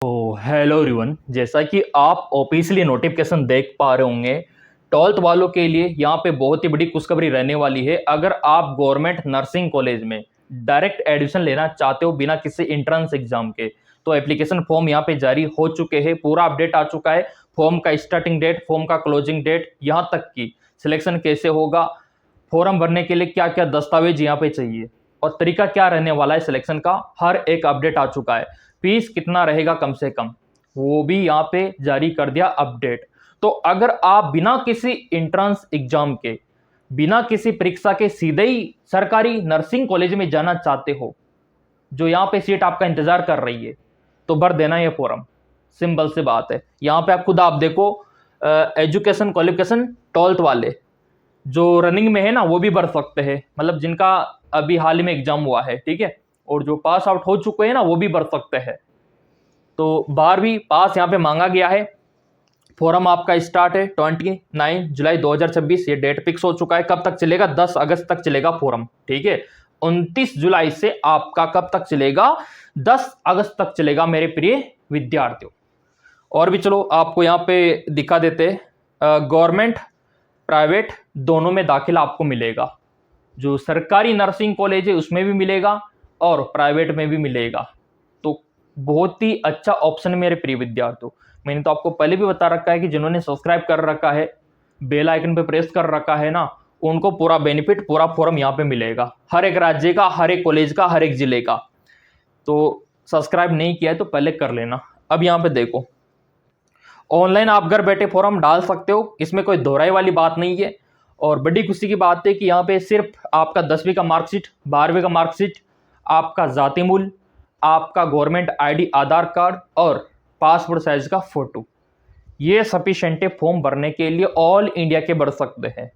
तो hello everyone, जैसा कि आप ऑफिशियली नोटिफिकेशन देख पा रहे होंगे, 12th वालों के लिए यहाँ पे बहुत ही बड़ी खुशखबरी रहने वाली है। अगर आप गवर्नमेंट नर्सिंग कॉलेज में डायरेक्ट एडमिशन लेना चाहते हो बिना किसी एंट्रेंस एग्जाम के, तो एप्लीकेशन फॉर्म यहाँ पे जारी हो चुके हैं। पूरा अपडेट आ चुका है, फॉर्म का स्टार्टिंग डेट, फॉर्म का क्लोजिंग डेट, यहाँ तक कि सिलेक्शन कैसे होगा, फॉर्म भरने के लिए क्या क्या दस्तावेज यहाँ पे चाहिए और तरीका क्या रहने वाला है सिलेक्शन का, हर एक अपडेट आ चुका है। फीस कितना रहेगा कम से कम, वो भी यहाँ पे जारी कर दिया अपडेट। तो अगर आप बिना किसी एंट्रेंस एग्जाम के, बिना किसी परीक्षा के सीधे ही सरकारी नर्सिंग कॉलेज में जाना चाहते हो, जो यहाँ पे सीट आपका इंतजार कर रही है, तो भर देना ये फॉर्म। सिंपल सी बात है। यहाँ पे आप खुद आप देखो, एजुकेशन क्वालिफिकेशन 12th वाले जो रनिंग में है ना, वो भी भर सकते हैं, मतलब जिनका अभी हाल ही में एग्जाम हुआ है, ठीक है। और जो पास आउट हो चुके हैं ना, वो भी भर सकते हैं। तो 12वीं पास यहाँ पे मांगा गया है। फॉरम आपका स्टार्ट है 29 जुलाई 2026, ये डेट फिक्स हो चुका है। कब तक चलेगा? 10 अगस्त तक चलेगा फॉरम, ठीक है। 29 जुलाई से आपका कब तक चलेगा? 10 अगस्त तक चलेगा मेरे प्रिय विद्यार्थियों। और भी चलो आपको यहाँ पे दिखा देते, गवर्नमेंट प्राइवेट दोनों में दाखिला आपको मिलेगा। जो सरकारी नर्सिंग कॉलेज है उसमें भी मिलेगा और प्राइवेट में भी मिलेगा। तो बहुत ही अच्छा ऑप्शन है मेरे प्रिय विद्यार्थियों। मैंने तो आपको पहले भी बता रखा है कि जिन्होंने सब्सक्राइब कर रखा है, बेल आइकन पे प्रेस कर रखा है ना, उनको पूरा बेनिफिट, पूरा फॉर्म यहाँ पे मिलेगा, हर एक राज्य का, हर एक कॉलेज का, हर एक जिले का। तो सब्सक्राइब नहीं किया है तो पहले कर लेना। अब यहाँ पे देखो, ऑनलाइन आप घर बैठे फॉर्म डाल सकते हो, इसमें कोई दोहराई वाली बात नहीं है। और बड़ी खुशी की बात है कि यहाँ पे सिर्फ आपका 10वीं का मार्कशीट, 12वीं का मार्कशीट, आपका जाति मूल, आपका गवर्नमेंट आईडी आधार कार्ड और पासपोर्ट साइज का फोटो, ये सफिशिएंट है फॉर्म भरने के लिए। ऑल इंडिया के भर सकते हैं,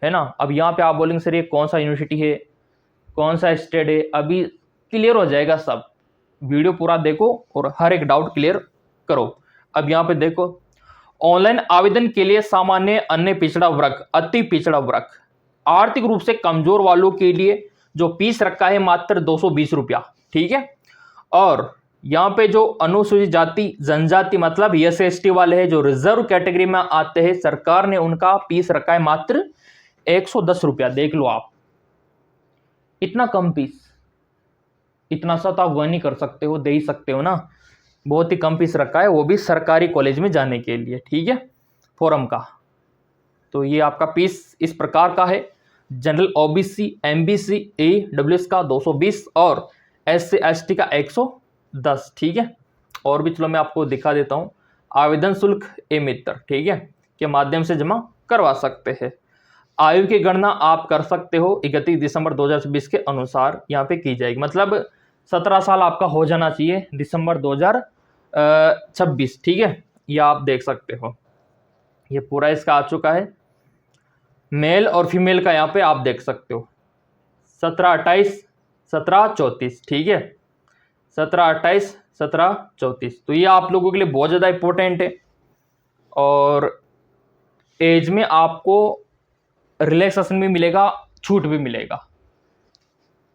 है ना। अब यहाँ पे आप बोलेंगे सर ये कौन सा यूनिवर्सिटी है, कौन सा स्टेट है, अभी क्लियर हो जाएगा सब। वीडियो पूरा देखो और हर एक डाउट क्लियर करो। अब यहाँ पे देखो, ऑनलाइन आवेदन के लिए सामान्य, अन्य पिछड़ा वर्ग, अति पिछड़ा वर्ग, आर्थिक रूप से कमजोर वालों के लिए जो फीस रखा है मात्र 220 रुपया, ठीक है। और यहाँ पे जो अनुसूचित जाति जनजाति, मतलब SC/ST वाले हैं, जो रिजर्व कैटेगरी में आते हैं, सरकार ने उनका फीस रखा है मात्र 110 रुपया। देख लो आप, इतना कम फीस, इतना सा तो आप वन ही कर सकते हो, दे ही सकते हो ना। बहुत ही कम फीस रखा है, वो भी सरकारी कॉलेज में जाने के लिए, ठीक है, फॉरम का। तो ये आपका फीस इस प्रकार का है। जनरल OBC MBC AWS का 220 और SC/ST का 110, ठीक है। और भी चलो मैं आपको दिखा देता हूँ। आवेदन शुल्क मित्र, ठीक है, के माध्यम से जमा करवा सकते हैं। आयु की गणना आप कर सकते हो 31 दिसंबर 2026 के अनुसार यहाँ पे की जाएगी। मतलब 17 साल आपका हो जाना चाहिए दिसंबर 2026, ठीक है। ये आप देख सकते हो, ये पूरा इसका आ चुका है। मेल और फीमेल का यहाँ पे आप देख सकते हो, 17, 28, 17, 34, ठीक है, 17, 28, 17, 34। तो ये आप लोगों के लिए बहुत ज़्यादा इंपॉर्टेंट है। और एज में आपको रिलैक्सेशन भी मिलेगा, छूट भी मिलेगा।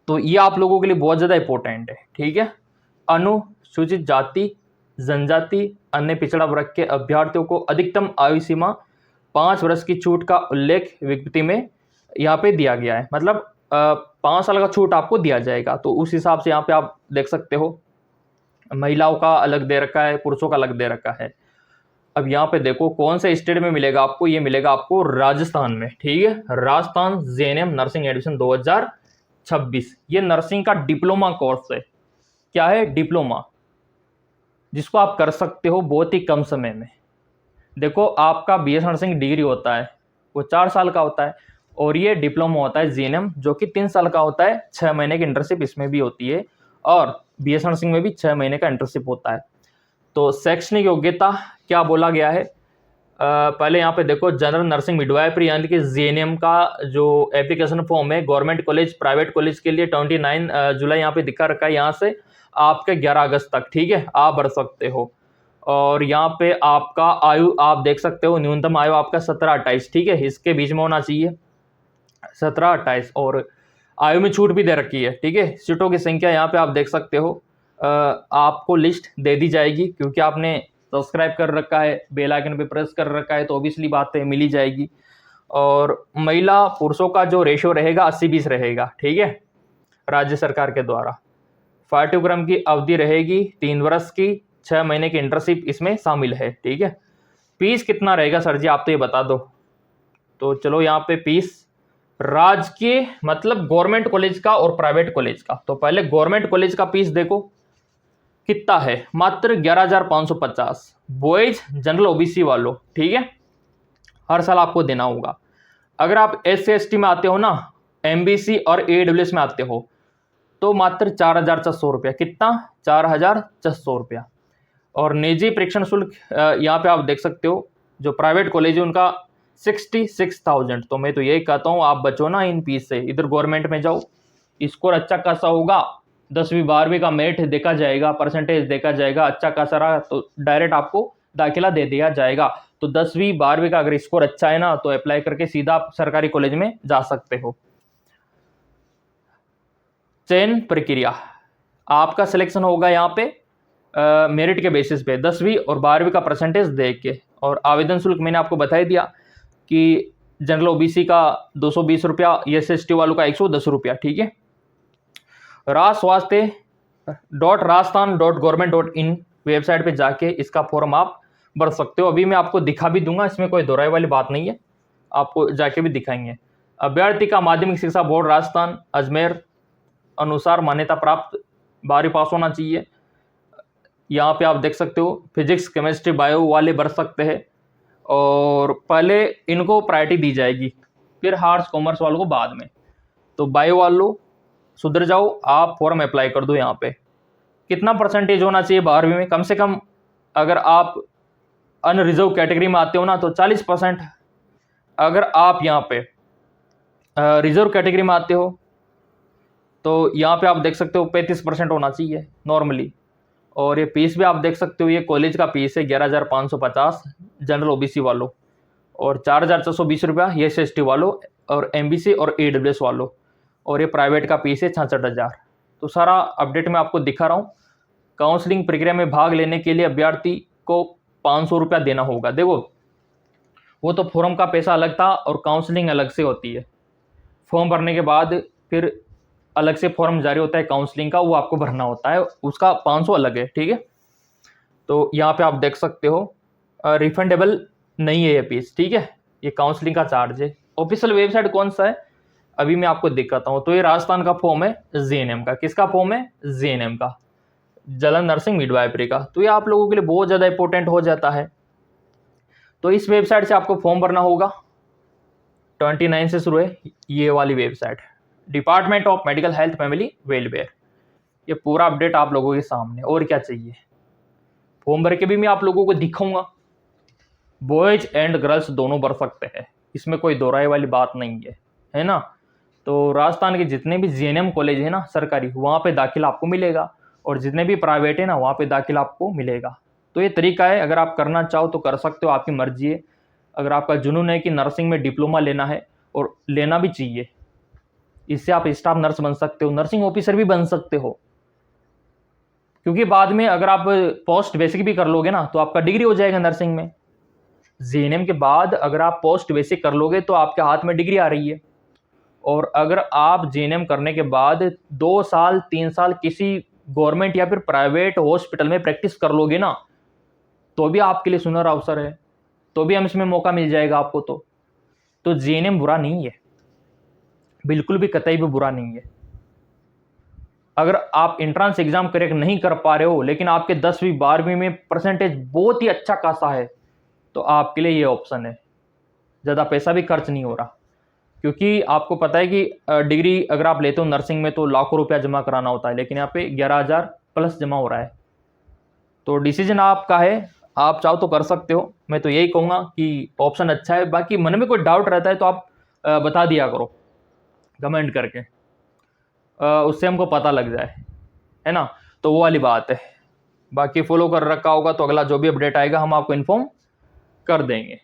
तो ये आप लोगों के लिए बहुत ज़्यादा इंपॉर्टेंट है, ठीक है। अनुसूचित जाति जनजाति अन्य पिछड़ा वर्ग के अभ्यर्थियों को अधिकतम आयु सीमा 5 वर्ष की छूट का उल्लेख विज्ञप्ति में यहाँ पे दिया गया है। मतलब 5 साल का छूट आपको दिया जाएगा। तो उस हिसाब से यहाँ पे आप देख सकते हो, महिलाओं का अलग दे रखा है, पुरुषों का अलग दे रखा है। अब यहाँ पे देखो कौन से स्टेट में मिलेगा आपको, ये मिलेगा आपको राजस्थान में, ठीक है। राजस्थान JNM नर्सिंग एडमिशन 2026, ये नर्सिंग का डिप्लोमा कोर्स है। क्या है? डिप्लोमा, जिसको आप कर सकते हो बहुत ही कम समय में। देखो आपका BS नर्सिंग डिग्री होता है, वो 4 साल का होता है, और ये डिप्लोमा होता है JNM, जो कि 3 साल का होता है। 6 महीने की इंटर्नशिप इसमें भी होती है, और BS नर्सिंग में भी 6 महीने का इंटर्नशिप होता है। तो शैक्षणिक योग्यता क्या बोला गया है, पहले यहाँ पे देखो, जनरल नर्सिंग मिडवाइफरी यानी कि JNM का जो एप्लीकेशन फॉर्म है गवर्नमेंट कॉलेज प्राइवेट कॉलेज के लिए 29 जुलाई यहाँ पे दिखा रखा है, यहाँ से आपके 11 अगस्त तक, ठीक है, आप भर सकते हो। और यहाँ पे आपका आयु आप देख सकते हो, न्यूनतम आयु आपका 17-28, ठीक है, इसके बीच में होना चाहिए 17-28। और आयु में छूट भी दे रखी है, ठीक है। सीटों की संख्या यहाँ पे आप देख सकते हो, आपको लिस्ट दे दी जाएगी, क्योंकि आपने सब्सक्राइब कर रखा है, बेल आइकन पे प्रेस कर रखा है, तो ऑब्वियसली बात है मिल ही जाएगी। और महिला पुरुषों का जो रेशियो रहेगा 80-20 रहेगा, ठीक है, राज्य सरकार के द्वारा। पाठ्यक्रम की अवधि रहेगी 3 वर्ष की, 6 महीने की इंटर्नशिप इसमें शामिल है, ठीक है। फीस कितना रहेगा सर जी, आप तो ये बता दो। तो चलो यहाँ पे फीस राजकीय मतलब गवर्नमेंट कॉलेज का और प्राइवेट कॉलेज का, तो पहले गवर्नमेंट कॉलेज का फीस देखो कितना है, मात्र 11,550। बॉयज जनरल ओबीसी वालों, ठीक है, हर साल आपको देना होगा। अगर आप SC/ST में आते हो ना, MBC और AWS में आते हो, तो मात्र 4,600 रुपया। कितना? 4,600 रुपया। और निजी परीक्षण शुल्क यहाँ पे आप देख सकते हो, जो प्राइवेट कॉलेज है उनका 66,000। तो मैं तो यही कहता हूँ आप बचो ना इन फीस से, इधर गवर्नमेंट में जाओ। स्कोर अच्छा खासा होगा, 10वीं 12वीं का मेरिट देखा जाएगा, परसेंटेज देखा जाएगा, अच्छा खासा रहा तो डायरेक्ट आपको दाखिला दे दिया जाएगा। तो 10वीं 12वीं का अगर स्कोर अच्छा है ना, तो अप्लाई करके सीधा आप सरकारी कॉलेज में जा सकते हो। चयन प्रक्रिया, आपका सिलेक्शन होगा यहाँ पे मेरिट के बेसिस पे, 10वीं और 12वीं का परसेंटेज देख के। और आवेदन शुल्क मैंने आपको बता ही दिया कि जनरल ओबीसी का 220 रुपया, SC/ST वालों का 110 रुपया, ठीक है। rajswasthya.rajasthan.government.in वेबसाइट पे जाके इसका फॉर्म आप भर सकते हो। अभी मैं आपको दिखा भी दूंगा, इसमें कोई दोहराई वाली बात नहीं है, आपको जाके भी दिखाएंगे। अभ्यर्थी का माध्यमिक शिक्षा बोर्ड राजस्थान अजमेर अनुसार मान्यता प्राप्त 12वीं पास होना चाहिए। यहाँ पे आप देख सकते हो फिजिक्स केमिस्ट्री बायो वाले भर सकते हैं, और पहले इनको प्रायोरिटी दी जाएगी, फिर आर्ट्स कॉमर्स वालों को बाद में। तो बायो वालों सुधर जाओ, आप फॉर्म अप्लाई कर दो। यहाँ पे कितना परसेंटेज होना चाहिए 12वीं में? कम से कम अगर आप अनरिजर्व कैटेगरी में आते हो ना, तो 40%। अगर आप यहाँ पे रिजर्व कैटेगरी में आते हो, तो यहाँ पे आप देख सकते हो 35% होना चाहिए नॉर्मली। और ये फीस भी आप देख सकते हो, ये कॉलेज का फीस है 11,550 जनरल ओबीसी वालों, और 4,620 रुपया SC/ST वालों, और MBC और AWS वालों। और ये प्राइवेट का फीस है 66,000। तो सारा अपडेट मैं आपको दिखा रहा हूँ। काउंसलिंग प्रक्रिया में भाग लेने के लिए अभ्यर्थी को 500 रुपया देना होगा। देखो, वो तो फॉर्म का पैसा अलग था और काउंसलिंग अलग से होती है। फॉर्म भरने के बाद फिर अलग से फॉर्म जारी होता है काउंसलिंग का, वो आपको भरना होता है, उसका 500 अलग है, ठीक है। तो यहाँ पे आप देख सकते हो रिफंडेबल नहीं है ये फीस, ठीक है, ये काउंसलिंग का चार्ज है। ऑफिशियल वेबसाइट कौन सा है अभी मैं आपको दिखाता हूँ। तो ये राजस्थान का फॉर्म है JNM का। किसका फॉर्म है? JNM का, जलन नर्सिंग मिडवाइफरी का। तो ये आप लोगों के लिए बहुत ज़्यादा इंपॉर्टेंट हो जाता है। तो इस वेबसाइट से आपको फॉर्म भरना होगा, 29 से शुरू है ये वाली website, department of medical health family welfare. ये पूरा अपडेट आप लोगों के सामने, और क्या चाहिए। फॉर्म भर के भी मैं आप लोगों को दिखाऊंगा। बॉयज एंड गर्ल्स दोनों भर सकते हैं, इसमें कोई दोहराई वाली बात नहीं है ना। तो राजस्थान के जितने भी JNM कॉलेज है ना सरकारी, वहाँ पे दाखिला आपको मिलेगा, और जितने भी प्राइवेट है ना वहाँ पे दाखिला आपको मिलेगा। तो ये तरीका है, अगर आप करना चाहो तो कर सकते हो, आपकी मर्जी है। अगर आपका जुनून है कि नर्सिंग में डिप्लोमा लेना है, और लेना भी चाहिए, इससे आप स्टाफ नर्स बन सकते हो, नर्सिंग ऑफिसर भी बन सकते हो। क्योंकि बाद में अगर आप पोस्ट बेसिक भी कर लोगे ना, तो आपका डिग्री हो जाएगा नर्सिंग में। JNM के बाद अगर आप पोस्ट बेसिक कर लोगे तो आपके हाथ में डिग्री आ रही है। और अगर आप JNM करने के बाद 2 साल 3 साल किसी गवर्नमेंट या फिर प्राइवेट हॉस्पिटल में प्रैक्टिस कर लोगे ना, तो भी आपके लिए सुनहरा अवसर है, तो भी हम इसमें मौका मिल जाएगा आपको। तो JNM बुरा नहीं है, बिल्कुल भी कतई भी बुरा नहीं है। अगर आप एंट्रेंस एग्जाम करेक्ट नहीं कर पा रहे हो, लेकिन आपके 10वीं 12वीं में परसेंटेज बहुत ही अच्छा खासा है, तो आपके लिए ये ऑप्शन है। ज़्यादा पैसा भी खर्च नहीं हो रहा, क्योंकि आपको पता है कि डिग्री अगर आप लेते हो नर्सिंग में तो लाखों रुपया जमा कराना होता है, लेकिन यहाँ पे 11,000 प्लस जमा हो रहा है। तो डिसीजन आपका है, आप चाहो तो कर सकते हो। मैं तो यही कहूँगा कि ऑप्शन अच्छा है। बाकी मन में कोई डाउट रहता है तो आप बता दिया करो कमेंट करके, उससे हमको पता लग जाए, है ना। तो वो वाली बात है। बाकी फॉलो कर रखा होगा तो अगला जो भी अपडेट आएगा हम आपको इन्फॉर्म कर देंगे।